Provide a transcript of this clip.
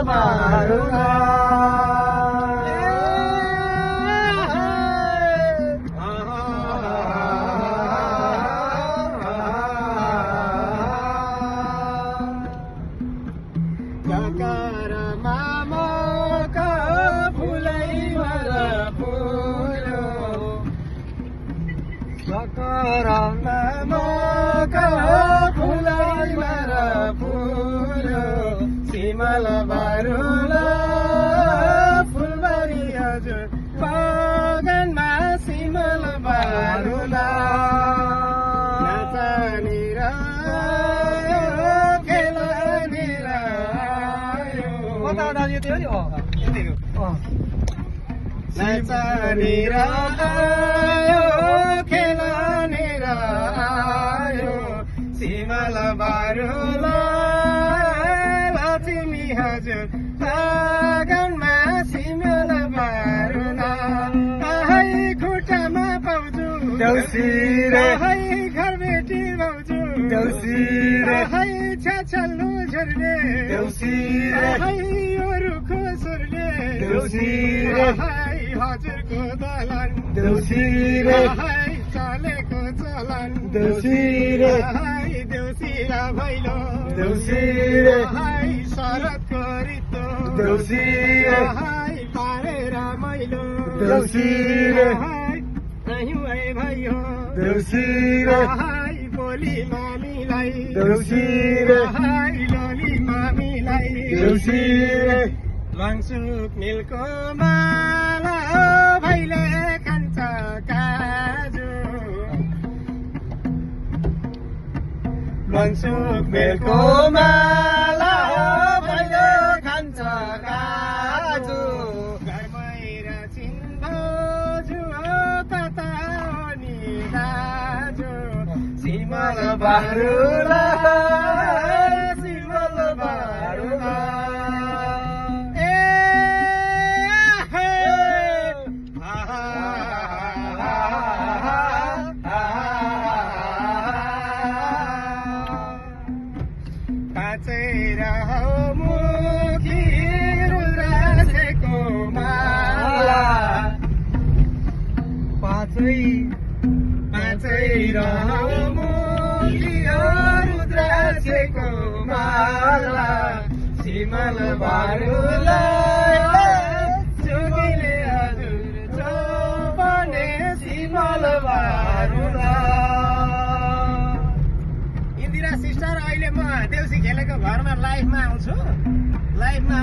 बारुला काकार मामाका फुलै मर फुल्यो काकार मामाका फुलै मर फुल्यो सिमल बारुला फुलबारी हजुर बागानमा सिमल बारुला नाचनेर खेलनेर नाचनेर आयो खेलनेर आयो सिमल बारुला लक्ष्मी हजुर बागानमा सिमल बारुला है खुट्टामा पाउँछु देउसी रे है घरबेटी भाउजू देउसी रे है छाछल्लो झर्ने देउसी रे है रुखो सुर्ने देउसी रे है हजुरको दलन देउसी रे है चलेको चलन देउसी रे है देउसी र भैलो देउसी रे है शरदको रितो देउसी रे है पारेर मैलो देउसी रे है कहिँ है भयो देउसी रे है बोली मामीलाई देउसी रे है लोली मामीलाई देउसी रे लङसुक मिलको माला भैले खान्छ काजु लङसुक मिलको माला भैले खान्छ काजु घरमै रचिन भाउजू कता हो नि दाजु सिमल बारुला सिमल बारुला काचेर मुखी रुद्राक्षको माला पाँचै मुखी रुद्राक्षको माला सिमल बारुला जोगीले हजुर चौपने सिमल बारुला इन्दिरा सिस्टर अहिले म देउसी खेलेको घरमा लाइभमा आउँछु